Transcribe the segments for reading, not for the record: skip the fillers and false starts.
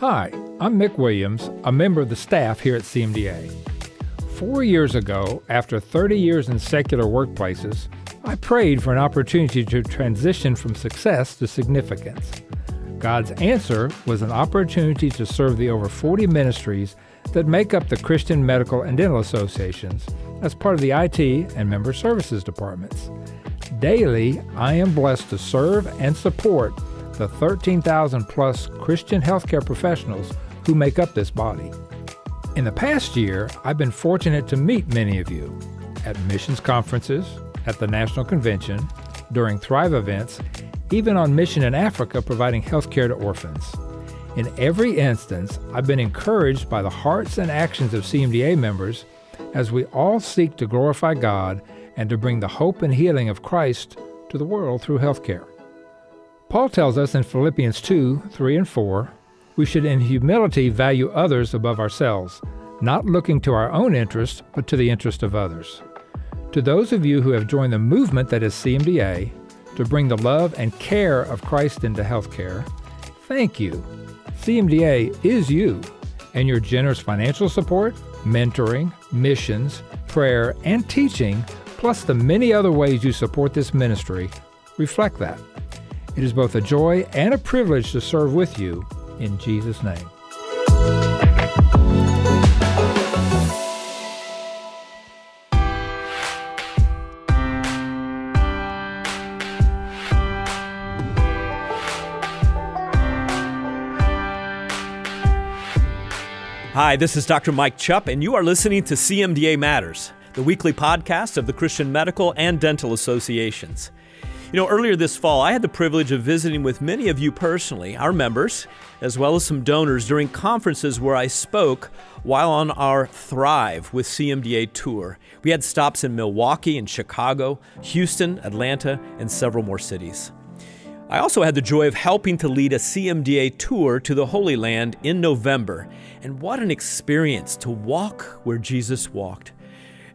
Hi, I'm Mick Williams, a member of the staff here at CMDA. 4 years ago, after 30 years in secular workplaces, I prayed for an opportunity to transition from success to significance. God's answer was an opportunity to serve the over 40 ministries that make up the Christian Medical and Dental Associations as part of the IT and Member Services departments. Daily, I am blessed to serve and support the 13,000 plus Christian healthcare professionals who make up this body. In the past year, I've been fortunate to meet many of you at missions conferences, at the National Convention, during Thrive events, even on mission in Africa providing healthcare to orphans. In every instance, I've been encouraged by the hearts and actions of CMDA members as we all seek to glorify God and to bring the hope and healing of Christ to the world through healthcare. Paul tells us in Philippians 2, 3, and 4, we should in humility value others above ourselves, not looking to our own interest, but to the interest of others. To those of you who have joined the movement that is CMDA, to bring the love and care of Christ into healthcare, thank you. CMDA is you, and your generous financial support, mentoring, missions, prayer, and teaching, plus the many other ways you support this ministry, reflect that. It is both a joy and a privilege to serve with you in Jesus' name. Hi, this is Dr. Mike Chupp, and you are listening to CMDA Matters, the weekly podcast of the Christian Medical and Dental Associations. You know, earlier this fall, I had the privilege of visiting with many of you personally, our members, as well as some donors during conferences where I spoke while on our Thrive with CMDA tour. We had stops in Milwaukee and Chicago, Houston, Atlanta, and several more cities. I also had the joy of helping to lead a CMDA tour to the Holy Land in November, and what an experience to walk where Jesus walked.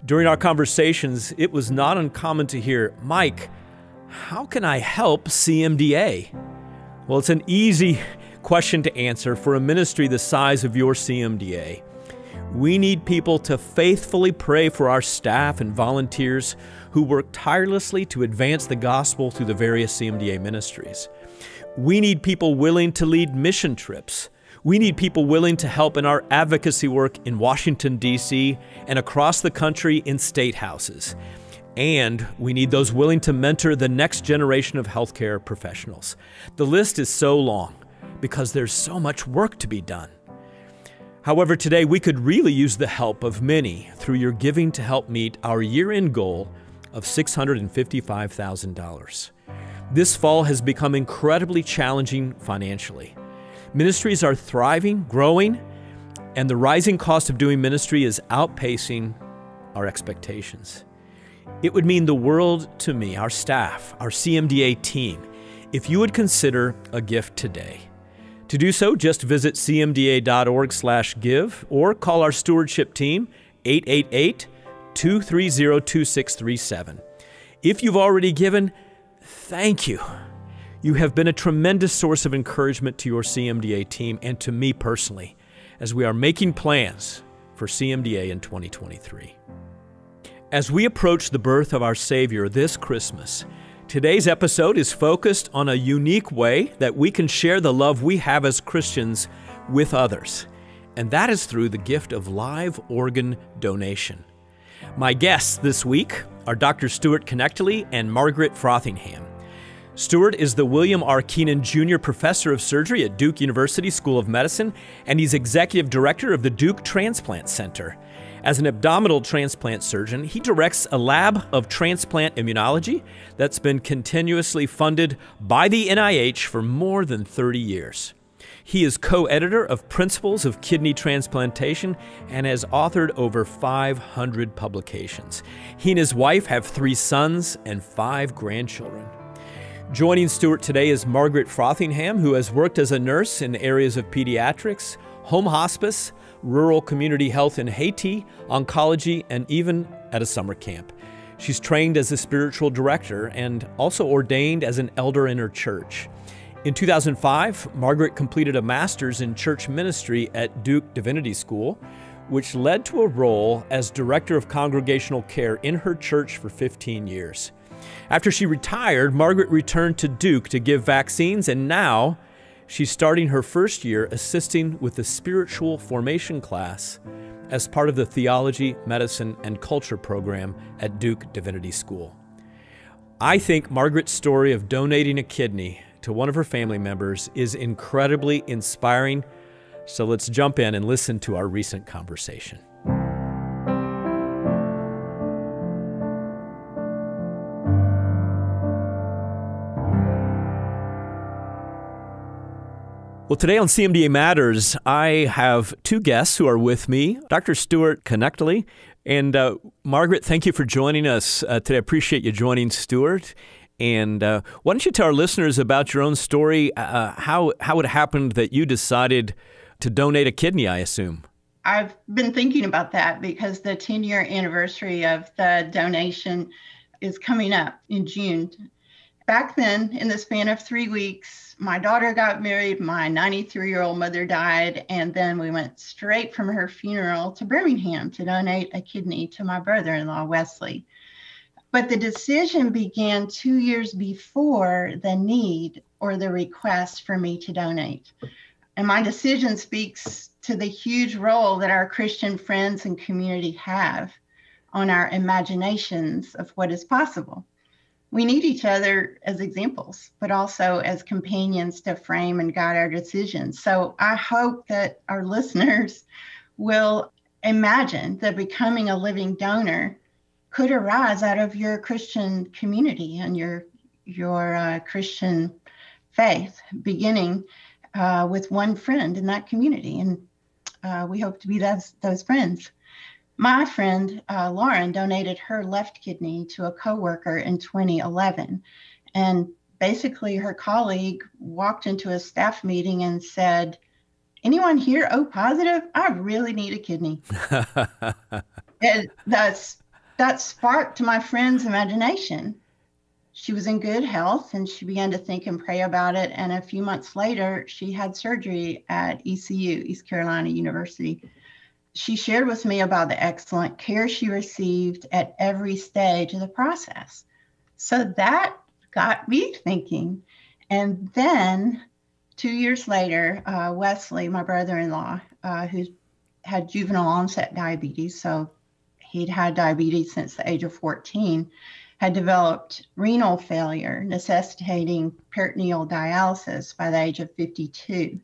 During our conversations, it was not uncommon to hear, "Mike, how can I help CMDA?" Well, it's an easy question to answer for a ministry the size of your CMDA. We need people to faithfully pray for our staff and volunteers who work tirelessly to advance the gospel through the various CMDA ministries. We need people willing to lead mission trips. We need people willing to help in our advocacy work in Washington, D.C. and across the country in state houses. And we need those willing to mentor the next generation of healthcare professionals. The list is so long because there's so much work to be done. However, today we could really use the help of many through your giving to help meet our year-end goal of $655,000. This fall has become incredibly challenging financially. Ministries are thriving, growing, and the rising cost of doing ministry is outpacing our expectations. It would mean the world to me, our staff, our CMDA team, if you would consider a gift today. To do so, just visit cmda.org/give or call our stewardship team, 888-230-2637. If you've already given, thank you. You have been a tremendous source of encouragement to your CMDA team and to me personally as we are making plans for CMDA in 2023. As we approach the birth of our Savior this Christmas, today's episode is focused on a unique way that we can share the love we have as Christians with others, and that is through the gift of live organ donation. My guests this week are Dr. Stuart Connectly and Margaret Frothingham. Stuart is the William R. Keenan Jr. Professor of Surgery at Duke University School of Medicine, and he's Executive Director of the Duke Transplant Center. As an abdominal transplant surgeon, he directs a lab of transplant immunology that's been continuously funded by the NIH for more than 30 years. He is co-editor of Principles of Kidney Transplantation and has authored over 500 publications. He and his wife have 3 sons and 5 grandchildren. Joining Stuart today is Margaret Frothingham, who has worked as a nurse in the areas of pediatrics, home hospice, rural community health in Haiti, oncology, and even at a summer camp. She's trained as a spiritual director and also ordained as an elder in her church. In 2005, Margaret completed a master's in church ministry at Duke Divinity School, which led to a role as director of congregational care in her church for 15 years. After she retired, Margaret returned to Duke to give vaccines, and now she's starting her first year assisting with the spiritual formation class as part of the Theology, Medicine, and Culture program at Duke Divinity School. I think Margaret's story of donating a kidney to one of her family members is incredibly inspiring. So let's jump in and listen to our recent conversation. Well, today on CMDA Matters, I have two guests who are with me, Dr. Stuart Connectley and Margaret. Thank you for joining us today. I appreciate you joining, Stuart. And why don't you tell our listeners about your own story, how it happened that you decided to donate a kidney, I assume? I've been thinking about that because the 10-year anniversary of the donation is coming up in June. Back then, in the span of 3 weeks, my daughter got married, my 93-year-old mother died, and then we went straight from her funeral to Birmingham to donate a kidney to my brother-in-law, Wesley. But the decision began 2 years before the need or the request for me to donate. And my decision speaks to the huge role that our Christian friends and community have on our imaginations of what is possible. We need each other as examples, but also as companions to frame and guide our decisions. So I hope that our listeners will imagine that becoming a living donor could arise out of your Christian community and your Christian faith, beginning with one friend in that community. And we hope to be those friends. My friend, Lauren, donated her left kidney to a coworker in 2011. And basically her colleague walked into a staff meeting and said, "Anyone here O positive? I really need a kidney." And that sparked my friend's imagination. She was in good health and she began to think and pray about it. And a few months later, she had surgery at ECU, East Carolina University. She shared with me about the excellent care she received at every stage of the process. So that got me thinking. And then 2 years later, Wesley, my brother-in-law, who had juvenile onset diabetes, so he'd had diabetes since the age of 14, had developed renal failure, necessitating peritoneal dialysis by the age of 52.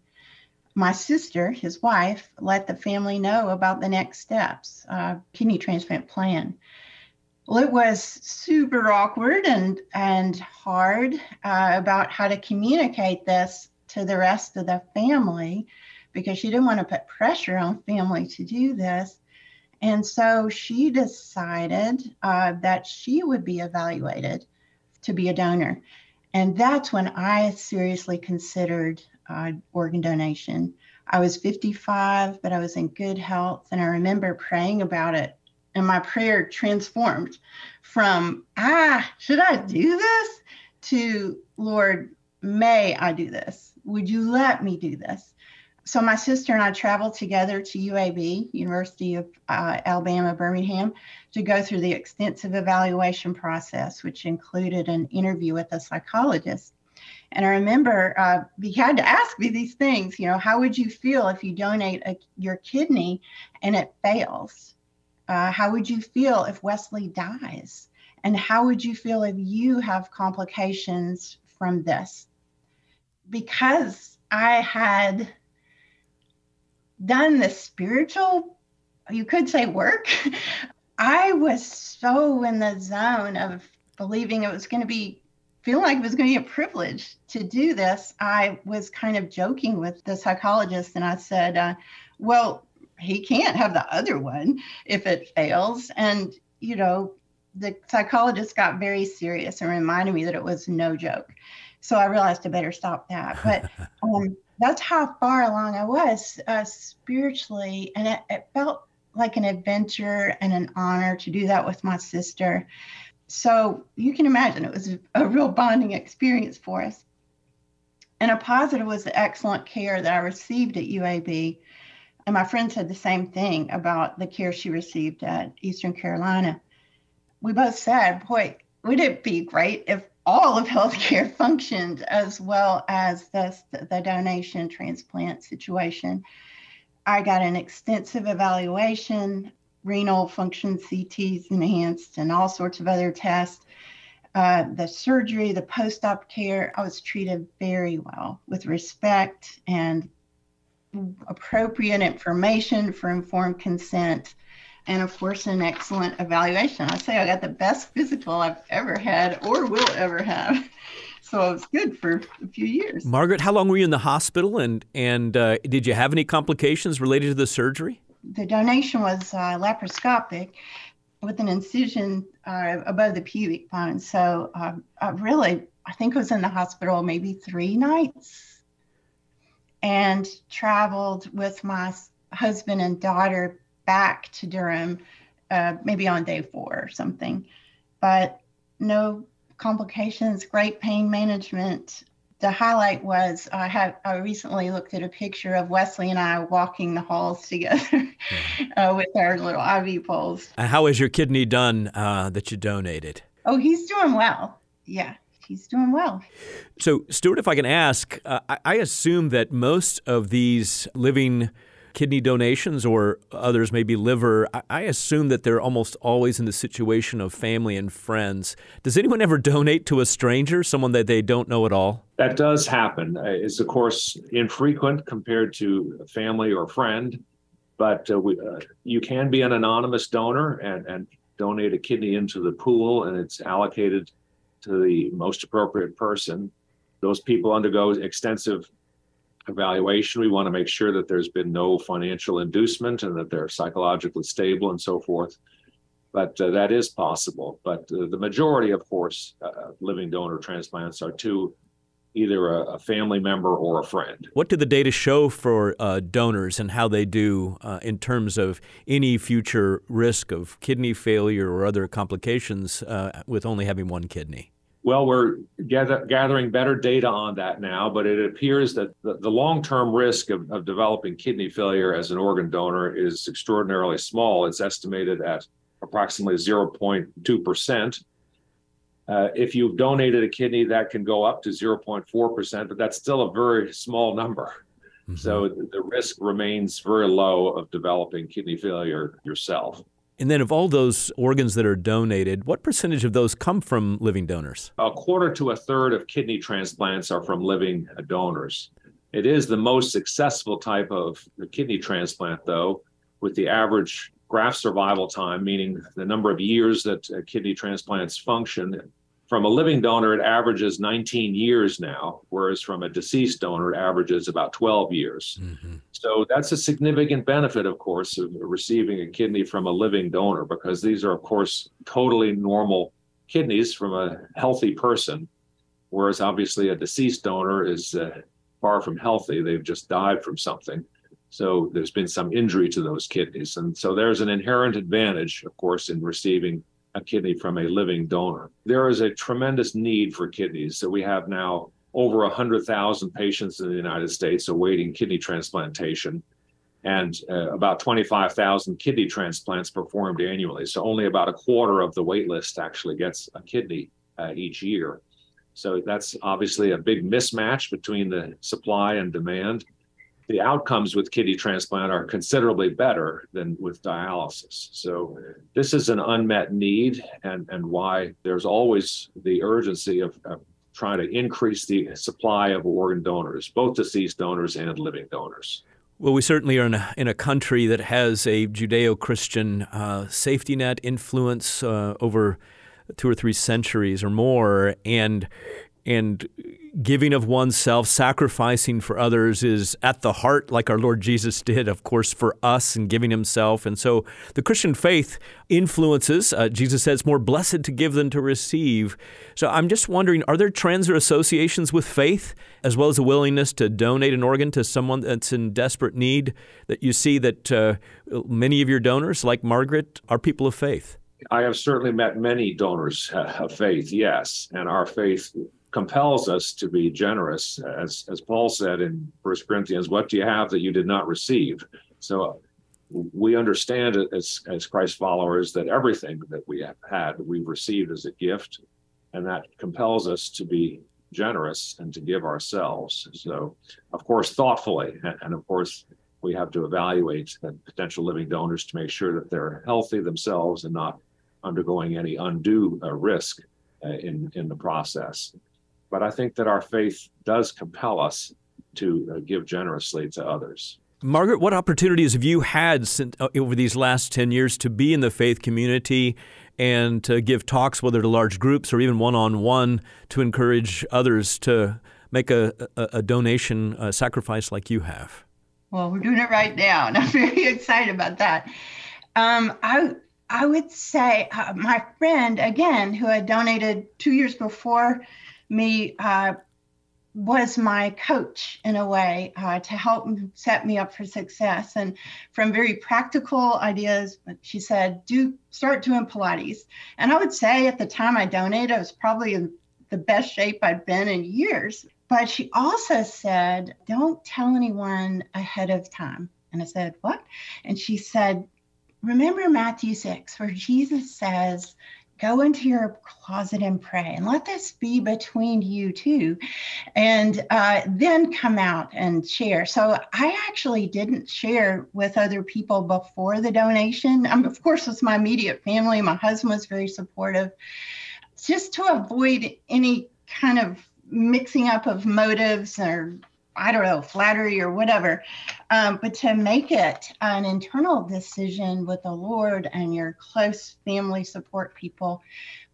My sister, his wife, let the family know about the next steps, kidney transplant plan. Well, it was super awkward and hard about how to communicate this to the rest of the family because she didn't want to put pressure on family to do this. And so she decided that she would be evaluated to be a donor. And that's when I seriously considered organ donation. I was 55, but I was in good health. And I remember praying about it. And my prayer transformed from, should I do this? To, Lord, may I do this? Would you let me do this? So my sister and I traveled together to UAB, University of Alabama, Birmingham, to go through the extensive evaluation process, which included an interview with a psychologist. And I remember he had to ask me these things, how would you feel if you donate your kidney and it fails? How would you feel if Wesley dies? And how would you feel if you have complications from this? Because I had done the spiritual, you could say, work, I was so in the zone of believing it was going to be, feeling like it was going to be a privilege to do this. I was kind of joking with the psychologist and I said, well, he can't have the other one if it fails. And, the psychologist got very serious and reminded me that it was no joke. So I realized I better stop that. But that's how far along I was spiritually. And it felt like an adventure and an honor to do that with my sister. So you can imagine it was a real bonding experience for us. And a positive was the excellent care that I received at UAB. And my friend said the same thing about the care she received at Eastern Carolina. We both said, boy, would it be great if all of healthcare functioned as well as the donation transplant situation. I got an extensive evaluation, renal function CTs enhanced, and all sorts of other tests. The surgery, the post-op care, I was treated very well with respect and appropriate information for informed consent. And of course, an excellent evaluation. I say I got the best physical I've ever had or will ever have. So it was good for a few years. Margaret, how long were you in the hospital, and did you have any complications related to the surgery? The donation was laparoscopic with an incision above the pubic bone. So I think I was in the hospital maybe 3 nights and traveled with my husband and daughter back to Durham, maybe on day 4 or something, but no complications, great pain management. The highlight was I recently looked at a picture of Wesley and I walking the halls together with our little IV poles. How is your kidney done that you donated? Oh, he's doing well. Yeah, he's doing well. So, Stuart, if I can ask, I assume that most of these living kidney donations, or others maybe liver, I assume that they're almost always in the situation of family and friends. Does anyone ever donate to a stranger, someone that they don't know at all? That does happen. It's, of course, infrequent compared to a family or friend, but you can be an anonymous donor and donate a kidney into the pool, and it's allocated to the most appropriate person. Those people undergo extensive evaluation. We want to make sure that there's been no financial inducement and that they're psychologically stable and so forth. But that is possible. But the majority, of course, living donor transplants are to either a family member or a friend. What do the data show for donors and how they do in terms of any future risk of kidney failure or other complications with only having one kidney? Well, we're gathering better data on that now, but it appears that the long-term risk of developing kidney failure as an organ donor is extraordinarily small. It's estimated at approximately 0.2%. If you've donated a kidney, that can go up to 0.4%, but that's still a very small number. Mm-hmm. So the risk remains very low of developing kidney failure yourself. And then of all those organs that are donated, what percentage of those come from living donors? 1/4 to 1/3 of kidney transplants are from living donors. It is the most successful type of kidney transplant, though, with the average graft survival time, meaning the number of years that kidney transplants function. From a living donor, it averages 19 years now, whereas from a deceased donor, it averages about 12 years. Mm-hmm. So that's a significant benefit, of course, of receiving a kidney from a living donor, because these are, of course, totally normal kidneys from a healthy person, whereas obviously a deceased donor is far from healthy. They've just died from something. So there's been some injury to those kidneys. And so there's an inherent advantage, of course, in receiving a kidney from a living donor. There is a tremendous need for kidneys. So we have now over 100,000 patients in the United States awaiting kidney transplantation, and about 25,000 kidney transplants performed annually. So only about 1/4 of the wait list actually gets a kidney each year. So that's obviously a big mismatch between the supply and demand. The outcomes with kidney transplant are considerably better than with dialysis. So this is an unmet need, and why there's always the urgency of trying to increase the supply of organ donors, both deceased donors and living donors. Well, we certainly are in a country that has a Judeo-Christian safety net influence over 2 or 3 centuries or more, and giving of oneself, sacrificing for others is at the heart, like our Lord Jesus did, of course, for us and giving himself. And so the Christian faith influences. Jesus says, more blessed to give than to receive. So I'm just wondering, are there trends or associations with faith, as well as a willingness to donate an organ to someone that's in desperate need, that you see that many of your donors, like Margaret, are people of faith? I have certainly met many donors of faith, yes, and our faith compels us to be generous. As Paul said in 1 Corinthians, what do you have that you did not receive? So we understand it as Christ followers that everything that we have had, we've received as a gift, and that compels us to be generous and to give ourselves. So, of course, thoughtfully, and of course, we have to evaluate potential living donors to make sure that they're healthy themselves and not undergoing any undue risk in the process. But I think that our faith does compel us to give generously to others. Margaret, what opportunities have you had over these last 10 years to be in the faith community and to give talks, whether to large groups or even one-on-one, to encourage others to make a donation, a sacrifice like you have? Well, we're doing it right now, and I'm very excited about that. I would say my friend, again, who had donated 2 years before me, was my coach in a way to help set me up for success. And from very practical ideas, she said, start doing Pilates. And I would say at the time I donated, I was probably in the best shape I'd been in years. But she also said, don't tell anyone ahead of time. And I said, what? And she said, remember Matthew 6, where Jesus says, go into your closet and pray, and let this be between you two, and then come out and share. So I actually didn't share with other people before the donation. Of course, with my immediate family, my husband was very supportive, just to avoid any kind of mixing up of motives or, I don't know, flattery or whatever, but to make it an internal decision with the Lord and your close family support people.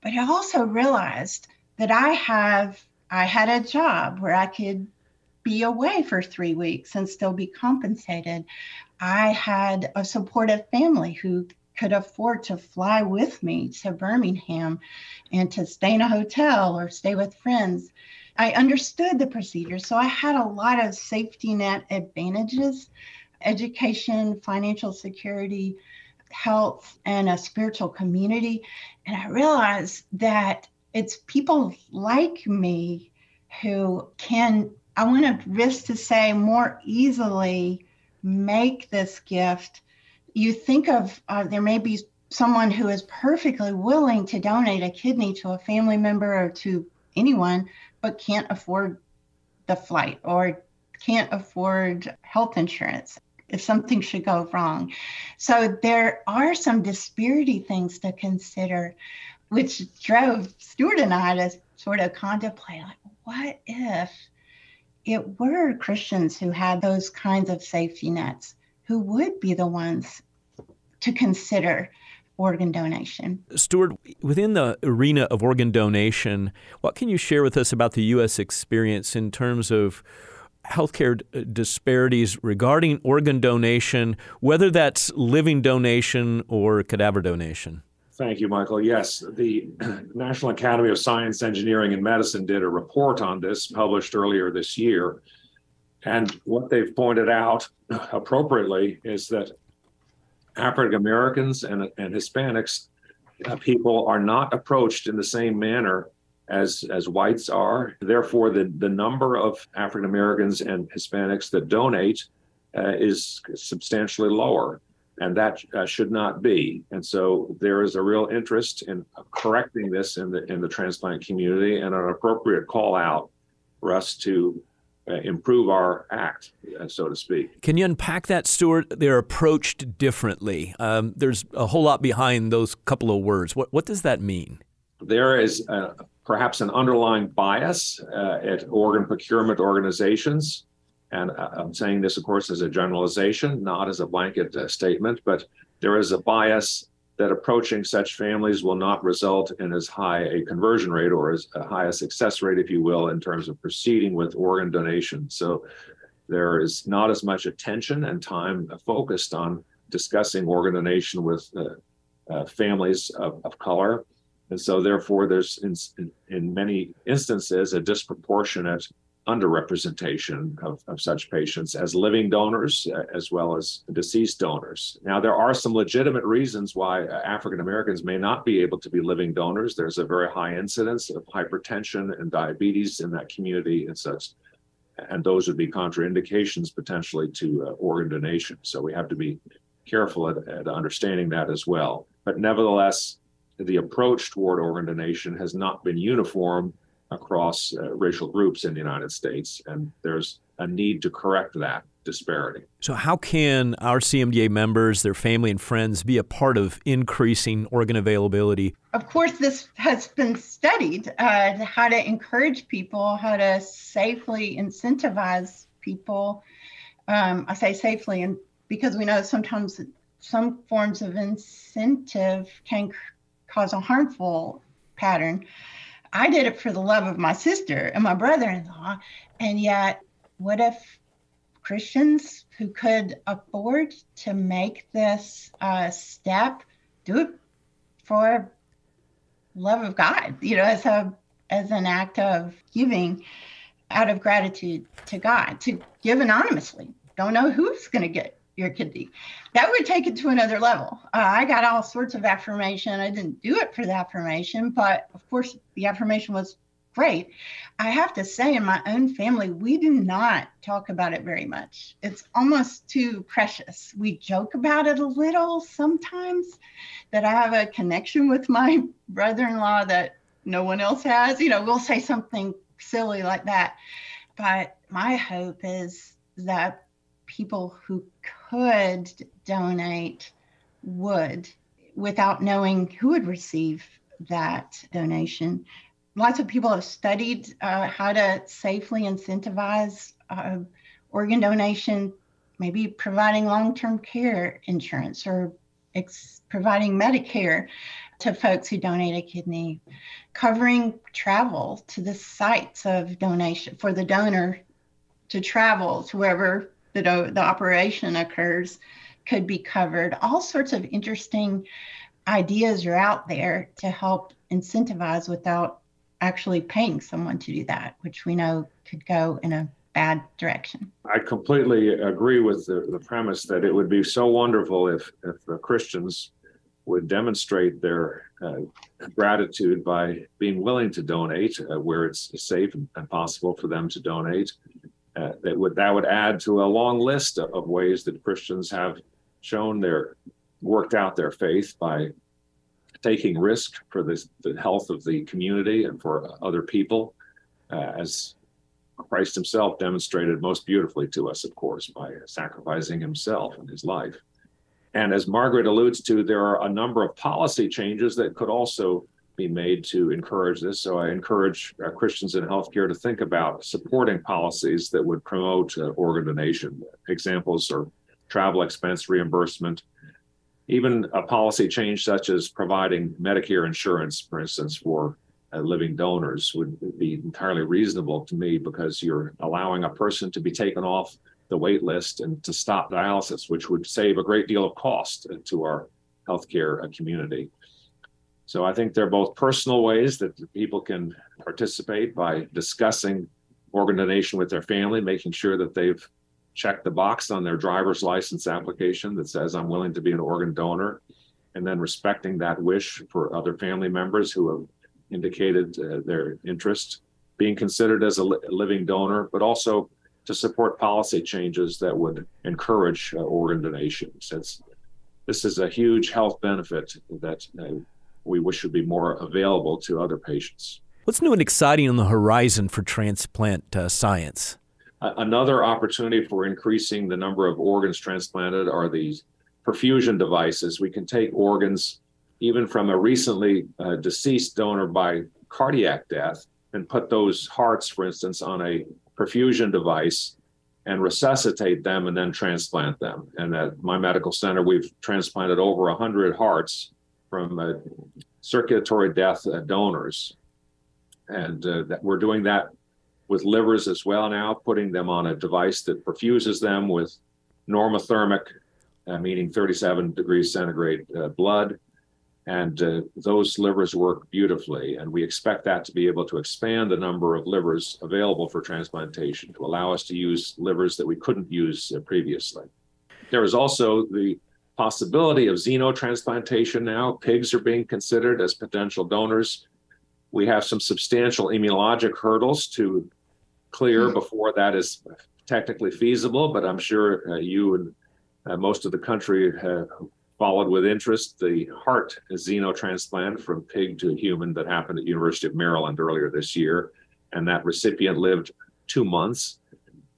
But I also realized that I had a job where I could be away for 3 weeks and still be compensated. I had a supportive family who could afford to fly with me to Birmingham and to stay in a hotel or stay with friends. I understood the procedures, so I had a lot of safety net advantages: education, financial security, health, and a spiritual community. And I realized that it's people like me who can, I want to risk to say, more easily make this gift. You think of, there may be someone who is perfectly willing to donate a kidney to a family member or to anyone, but can't afford the flight or can't afford health insurance if something should go wrong. So there are some disparity things to consider, which drove Stuart and I to sort of contemplate, like, what if it were Christians who had those kinds of safety nets, who would be the ones to consider organ donation? Stuart, within the arena of organ donation, what can you share with us about the U.S. experience in terms of healthcare disparities regarding organ donation, whether that's living donation or cadaver donation? Thank you, Michael. Yes, the National Academy of Science, Engineering, and Medicine did a report on this published earlier this year. And what they've pointed out appropriately is that African Americans and Hispanics people are not approached in the same manner as whites are. Therefore, the number of African Americans and Hispanics that donate is substantially lower, and that should not be. And so there is a real interest in correcting this in the transplant community, and an appropriate call out for us to improve our act, so to speak. Can you unpack that, Stuart? They're approached differently. There's a whole lot behind those couple of words. What does that mean? There is perhaps an underlying bias at organ procurement organizations. And I'm saying this, of course, as a generalization, not as a blanket statement, but there is a bias that approaching such families will not result in as high a conversion rate or as high a success rate, if you will, in terms of proceeding with organ donation. So there is not as much attention and time focused on discussing organ donation with families of color. And so therefore, there's in many instances a disproportionate underrepresentation of such patients as living donors as well as deceased donors. Now, there are some legitimate reasons why African Americans may not be able to be living donors. There's a very high incidence of hypertension and diabetes in that community and such, and those would be contraindications potentially to organ donation. So we have to be careful at understanding that as well. But nevertheless, the approach toward organ donation has not been uniform across racial groups in the United States, and there's a need to correct that disparity. So how can our CMDA members, their family and friends, be a part of increasing organ availability? Of course, this has been studied, how to encourage people, how to safely incentivize people. I say safely, and because we know sometimes some forms of incentive can cause a harmful pattern. I did it for the love of my sister and my brother-in-law. And yet, what if Christians who could afford to make this step do it for love of God, as an act of giving out of gratitude to God, to give anonymously. Don't know who's going to get your kidney. That would take it to another level. I got all sorts of affirmation. I didn't do it for the affirmation, but of course the affirmation was great. I have to say, in my own family, we do not talk about it very much. It's almost too precious. We joke about it a little sometimes, that I have a connection with my brother-in-law that no one else has. We'll say something silly like that. But my hope is that people who could donate would, without knowing who would receive that donation. Lots of people have studied how to safely incentivize organ donation, maybe providing long-term care insurance or providing Medicare to folks who donate a kidney, covering travel to the sites of donation for the donor to travel to wherever the operation occurs could be covered. All sorts of interesting ideas are out there to help incentivize without actually paying someone to do that, which we know could go in a bad direction. I completely agree with the premise that it would be so wonderful if Christians would demonstrate their gratitude by being willing to donate where it's safe and possible for them to donate. That would add to a long list of ways that Christians have shown worked out their faith by taking risk for the health of the community and for other people, as Christ himself demonstrated most beautifully to us, of course, by sacrificing himself and his life. And as Margaret alludes to, there are a number of policy changes that could also be made to encourage this. So I encourage Christians in healthcare to think about supporting policies that would promote organ donation. Examples are travel expense reimbursement, even a policy change such as providing Medicare insurance, for instance, for living donors would be entirely reasonable to me, because you're allowing a person to be taken off the wait list and to stop dialysis, which would save a great deal of cost to our healthcare community. So I think they're both personal ways that people can participate by discussing organ donation with their family, making sure that they've checked the box on their driver's license application that says, I'm willing to be an organ donor, and then respecting that wish for other family members who have indicated their interest, being considered as a living donor, but also to support policy changes that would encourage organ donation, since this is a huge health benefit that we wish should be more available to other patients. What's new and exciting on the horizon for transplant science? Another opportunity for increasing the number of organs transplanted are these perfusion devices. We can take organs even from a recently deceased donor by cardiac death and put those hearts, for instance, on a perfusion device and resuscitate them and then transplant them. And at my medical center, we've transplanted over 100 hearts from circulatory death donors. And that we're doing that with livers as well now, putting them on a device that perfuses them with normothermic, meaning 37 degrees centigrade blood, And those livers work beautifully. And we expect that to be able to expand the number of livers available for transplantation to allow us to use livers that we couldn't use previously. There is also the possibility of xenotransplantation now. Pigs are being considered as potential donors. We have some substantial immunologic hurdles to clear before that is technically feasible, but I'm sure you and most of the country have followed with interest the heart xenotransplant from pig to human that happened at University of Maryland earlier this year, and that recipient lived 2 months.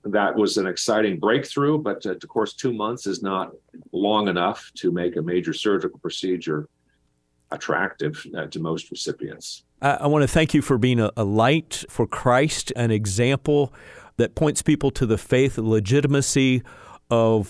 That was an exciting breakthrough, but of course 2 months is not long enough to make a major surgical procedure attractive to most recipients. I want to thank you for being a light for Christ, an example that points people to the faith, the legitimacy of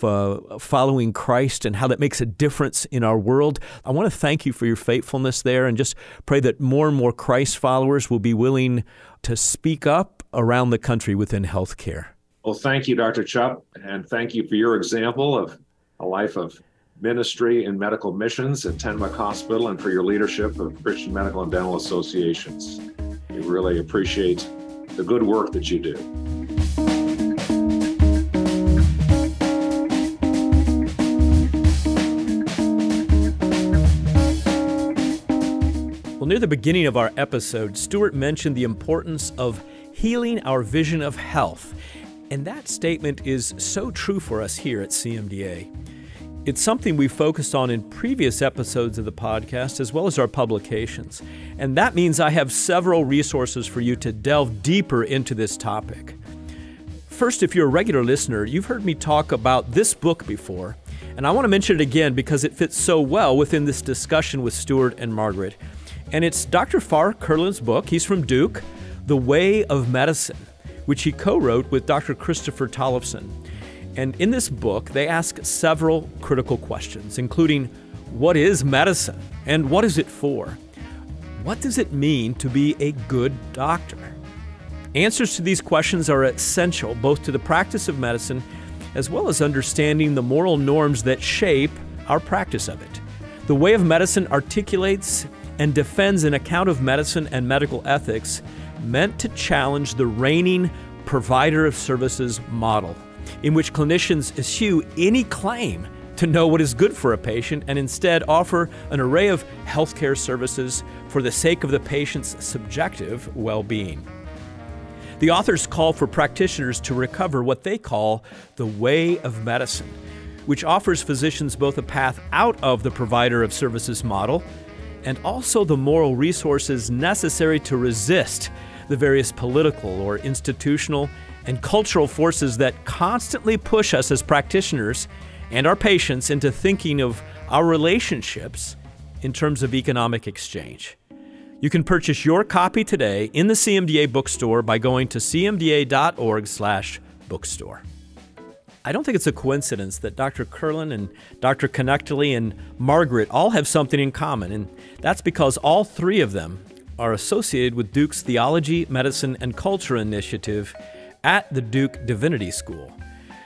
following Christ and how that makes a difference in our world. I want to thank you for your faithfulness there and just pray that more and more Christ followers will be willing to speak up around the country within healthcare. Well, thank you, Dr. Chupp, and thank you for your example of a life of ministry and medical missions at Tenwek Hospital and for your leadership of Christian Medical and Dental Associations. We really appreciate the good work that you do. Well, near the beginning of our episode, Stuart mentioned the importance of healing our vision of health. And that statement is so true for us here at CMDA. It's something we focused on in previous episodes of the podcast, as well as our publications. And that means I have several resources for you to delve deeper into this topic. First, if you're a regular listener, you've heard me talk about this book before, and I want to mention it again because it fits so well within this discussion with Stuart and Margaret. And it's Dr. Farr Curlin's book. He's from Duke, The Way of Medicine, which he co-wrote with Dr. Christopher Tollefson. And in this book, they ask several critical questions, including what is medicine and what is it for? What does it mean to be a good doctor? Answers to these questions are essential both to the practice of medicine as well as understanding the moral norms that shape our practice of it. The Way of Medicine articulates and defends an account of medicine and medical ethics meant to challenge the reigning provider of services model, in which clinicians eschew any claim to know what is good for a patient and instead offer an array of healthcare services for the sake of the patient's subjective well-being. The authors call for practitioners to recover what they call the way of medicine, which offers physicians both a path out of the provider of services model and also the moral resources necessary to resist the various political or institutional and cultural forces that constantly push us as practitioners and our patients into thinking of our relationships in terms of economic exchange. You can purchase your copy today in the CMDA bookstore by going to cmda.org/bookstore. I don't think it's a coincidence that Dr. Curlin and Dr. Connectly and Margaret all have something in common, and that's because all three of them are associated with Duke's Theology, Medicine, and Culture initiative at the Duke Divinity School.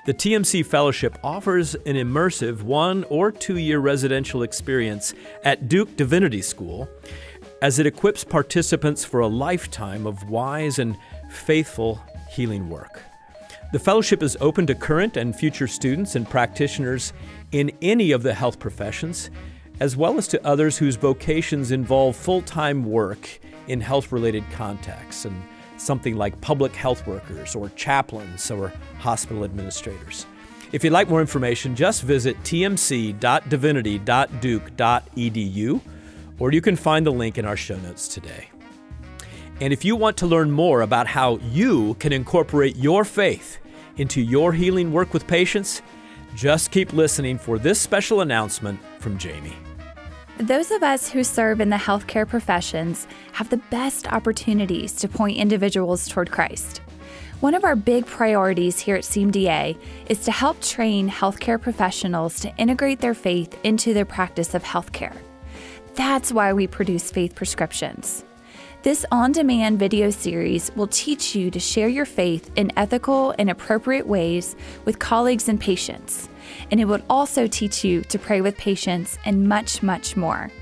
The TMC Fellowship offers an immersive 1 or 2 year residential experience at Duke Divinity School as it equips participants for a lifetime of wise and faithful healing work. The fellowship is open to current and future students and practitioners in any of the health professions, as well as to others whose vocations involve full-time work in health-related contexts, and something like public health workers or chaplains or hospital administrators. If you'd like more information, just visit tmc.divinity.duke.edu, or you can find the link in our show notes today. And if you want to learn more about how you can incorporate your faith into your healing work with patients, just keep listening for this special announcement from Jamie. Those of us who serve in the healthcare professions have the best opportunities to point individuals toward Christ. One of our big priorities here at CMDA is to help train healthcare professionals to integrate their faith into their practice of healthcare. That's why we produce Faith Prescriptions. This on-demand video series will teach you to share your faith in ethical and appropriate ways with colleagues and patients. And it will also teach you to pray with patients and much, much more.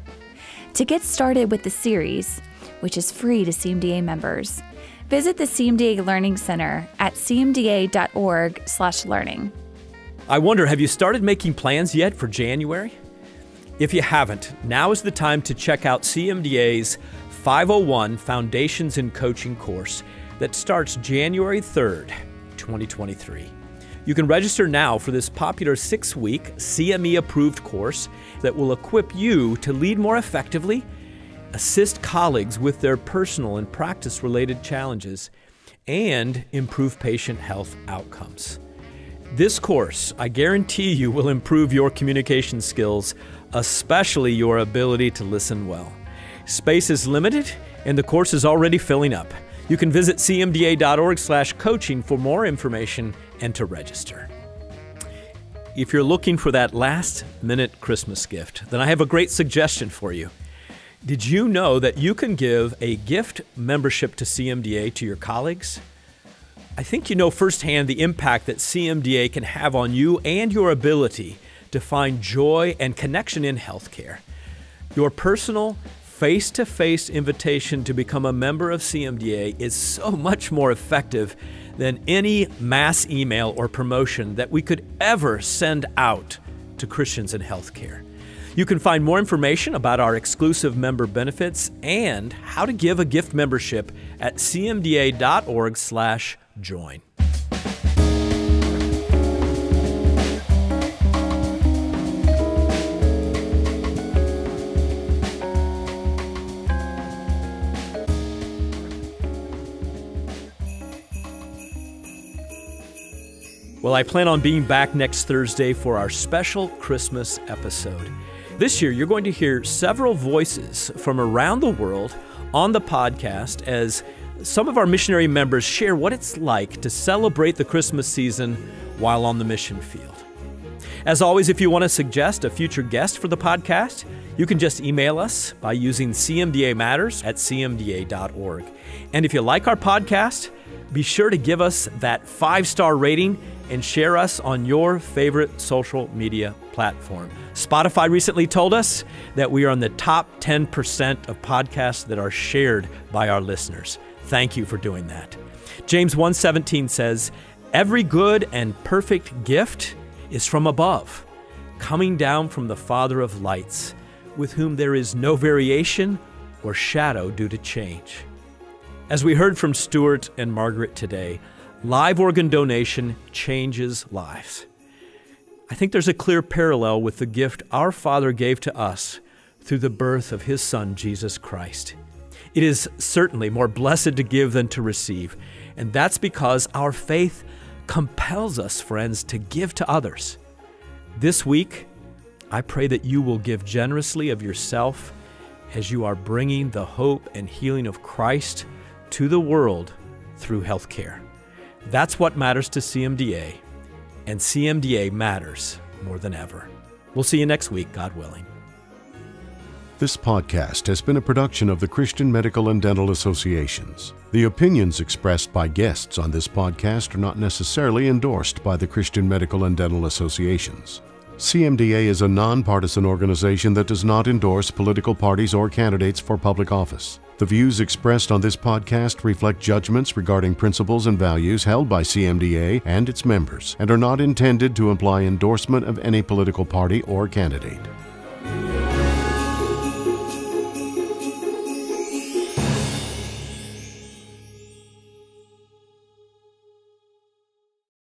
To get started with the series, which is free to CMDA members, visit the CMDA Learning Center at cmda.org/learning. I wonder, have you started making plans yet for January? If you haven't, now is the time to check out CMDA's 501 Foundations in Coaching course that starts January 3rd, 2023. You can register now for this popular 6-week CME-approved course that will equip you to lead more effectively, assist colleagues with their personal and practice-related challenges, and improve patient health outcomes. This course, I guarantee you, will improve your communication skills, especially your ability to listen well. Space is limited, and the course is already filling up. You can visit cmda.org/coaching for more information and to register. If you're looking for that last-minute Christmas gift, then I have a great suggestion for you. Did you know that you can give a gift membership to CMDA to your colleagues? I think you know firsthand the impact that CMDA can have on you and your ability to find joy and connection in healthcare. Your personal, face-to-face invitation to become a member of CMDA is so much more effective than any mass email or promotion that we could ever send out to Christians in healthcare. You can find more information about our exclusive member benefits and how to give a gift membership at cmda.org/join. Well, I plan on being back next Thursday for our special Christmas episode. This year, you're going to hear several voices from around the world on the podcast as some of our missionary members share what it's like to celebrate the Christmas season while on the mission field. As always, if you want to suggest a future guest for the podcast, you can just email us by using cmdamatters@cmda.org. And if you like our podcast, be sure to give us that 5-star rating and share us on your favorite social media platform. Spotify recently told us that we are in the top 10% of podcasts that are shared by our listeners. Thank you for doing that. James 1:17 says, "Every good and perfect gift is from above, coming down from the Father of lights, with whom there is no variation or shadow due to change." As we heard from Stuart and Margaret today, live organ donation changes lives. I think there's a clear parallel with the gift our Father gave to us through the birth of His Son, Jesus Christ. It is certainly more blessed to give than to receive, and that's because our faith compels us, friends, to give to others. This week, I pray that you will give generously of yourself as you are bringing the hope and healing of Christ to the world through healthcare. That's what matters to CMDA, and CMDA matters more than ever. We'll see you next week, God willing. This podcast has been a production of the Christian Medical and Dental Associations. The opinions expressed by guests on this podcast are not necessarily endorsed by the Christian Medical and Dental Associations. CMDA is a nonpartisan organization that does not endorse political parties or candidates for public office. The views expressed on this podcast reflect judgments regarding principles and values held by CMDA and its members and are not intended to imply endorsement of any political party or candidate.